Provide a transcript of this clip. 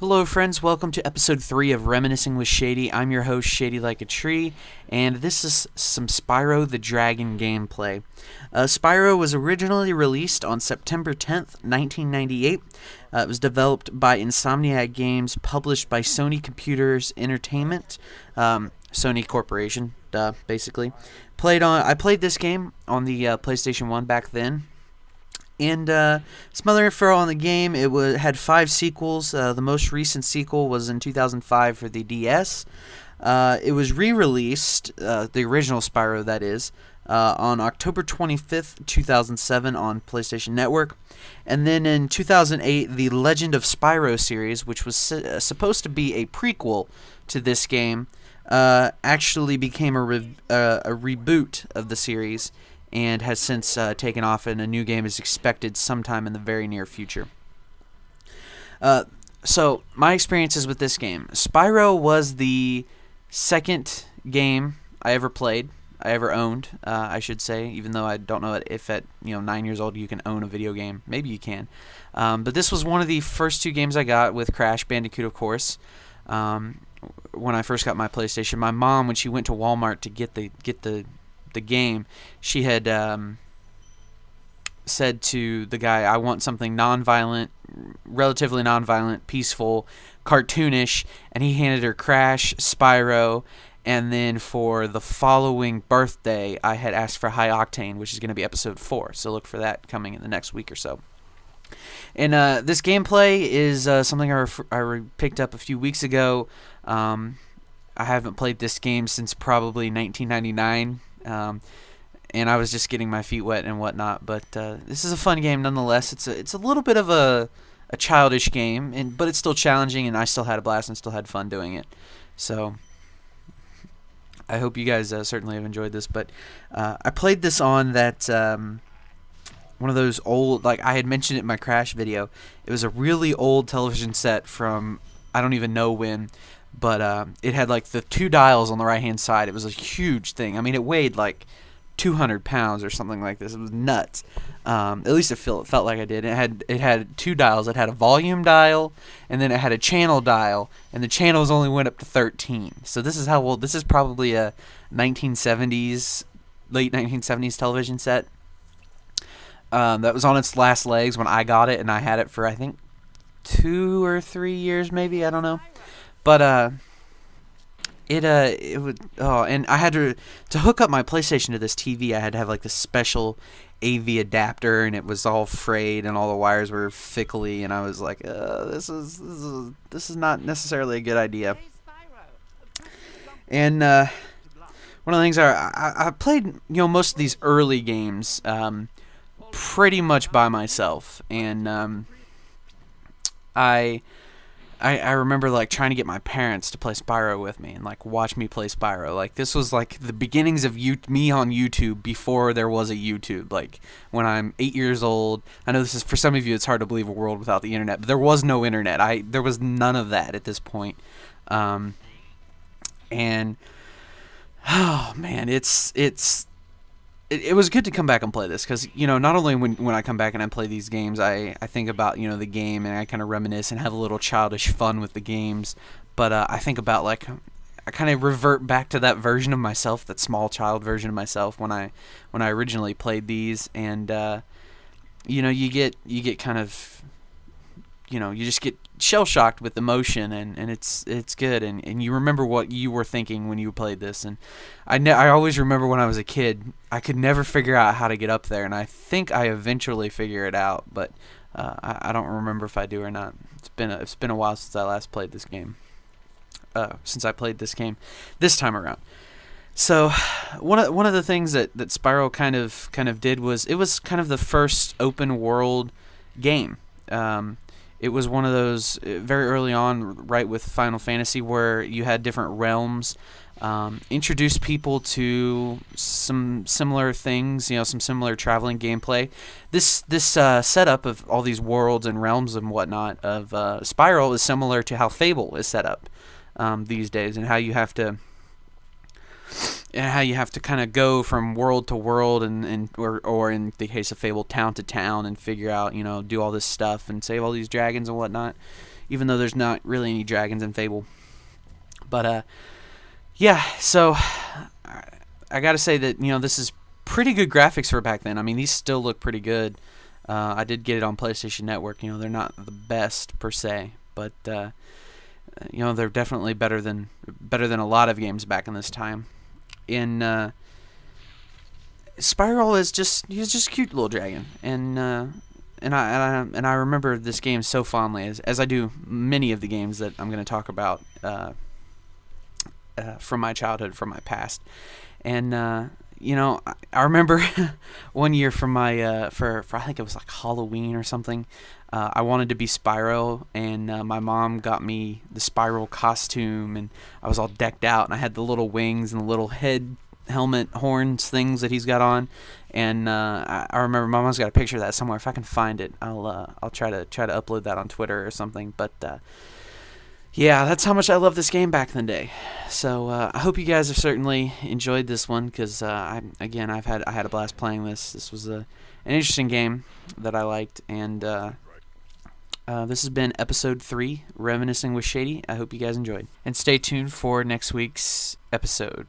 Hello friends, welcome to episode 3 of Reminiscing with Shady. I'm your host, Shadylikeatree, and this is some Spyro the Dragon gameplay. Spyro was originally released on September 10th, 1998. It was developed by Insomniac Games, published by Sony Computers Entertainment, Sony Corporation, basically. I played this game on the PlayStation 1 back then. And some other info on the game: it had 5 sequels. The most recent sequel was in 2005 for the DS. It was re-released, the original Spyro that is, on October 25th, 2007 on PlayStation Network. And then in 2008, the Legend of Spyro series, which was supposed to be a prequel to this game, actually became a reboot of the series, and has since taken off, and a new game is expected sometime in the very near future. So, my experiences with this game. Spyro was the second game I ever played, I ever owned, I should say, even though I don't know if at 9 years old you can own a video game. Maybe you can. But this was one of the first 2 games I got, with Crash Bandicoot, of course. When I first got my PlayStation, my mom, when she went to Walmart to get the game, she had said to the guy, "I want something non-violent, relatively non-violent, peaceful, cartoonish," and he handed her Crash, Spyro, and then for the following birthday, I had asked for High Octane, which is going to be episode 4, so look for that coming in the next week or so. And this gameplay is something I picked up a few weeks ago. I haven't played this game since probably 1999. And I was just getting my feet wet and whatnot, but this is a fun game nonetheless. It's a little bit of a childish game, but it's still challenging, and I still had a blast and still had fun doing it. So I hope you guys certainly have enjoyed this. But I played this on that one of those old, like I had mentioned it in my Crash video. It was a really old television set from I don't even know when. But it had like the 2 dials on the right hand side. It was a huge thing. I mean, it weighed like 200 pounds or something like this. It was nuts. At least it felt like I did. It had 2 dials. It had a volume dial, and then it had a channel dial, and the channels only went up to 13. So this is how old. This is probably a 1970s, late 1970s television set. That was on its last legs when I got it, and I had it for I think 2 or 3 years, maybe. I don't know. But it would and I had to hook up my PlayStation to this TV. I had to have like this special AV adapter, and it was all frayed, and all the wires were fickly, and I was like, this is not necessarily a good idea. And one of the things I played, most of these early games pretty much by myself, and I remember like trying to get my parents to play Spyro with me and like watch me play Spyro. Like this was like the beginnings of me on YouTube before there was a YouTube. Like when I'm 8 years old. I know this is, for some of you, it's hard to believe a world without the internet, but there was no internet. There was none of that at this point. And oh man, it was good to come back and play this, because not only when I come back and I play these games, I think about the game, and I kind of reminisce and have a little childish fun with the games, but I think about, like, I kind of revert back to that version of myself, that small child version of myself when I originally played these, and you get kind of you just get shell-shocked with emotion, and it's good, and you remember what you were thinking when you played this. And I always remember when I was a kid, I could never figure out how to get up there, and I think I eventually figure it out, but I don't remember if I do or not. It's been a while since I last played this game. Since I played this game this time around. So one of the things that Spyro kind of did was, it was kind of the first open world game. It was one of those very early on, right with Final Fantasy, where you had different realms, introduced people to some similar things, some similar traveling gameplay. This setup of all these worlds and realms and whatnot of Spyro is similar to how Fable is set up these days, and how you have to and how you have to kind of go from world to world, or in the case of Fable, town to town, and figure out, do all this stuff and save all these dragons and whatnot, even though there's not really any dragons in Fable. But yeah, so I gotta say that this is pretty good graphics for back then. I mean, these still look pretty good. I did get it on PlayStation Network. They're not the best per se, but they're definitely better than a lot of games back in this time. In Spyro is he's just a cute little dragon, and I remember this game so fondly, as I do many of the games that I'm going to talk about from my childhood, from my past. And I remember one year for my for I think it was like Halloween or something. I wanted to be Spyro, and my mom got me the Spyro costume, and I was all decked out, and I had the little wings and the little head helmet horns things that he's got on. And I remember my mom's got a picture of that somewhere. If I can find it, I'll try to upload that on Twitter or something. But yeah, that's how much I love this game back in the day. So I hope you guys have certainly enjoyed this one, because I had a blast playing this. This was an interesting game that I liked, and this has been episode 3, Reminiscing with Shady. I hope you guys enjoyed, and stay tuned for next week's episode.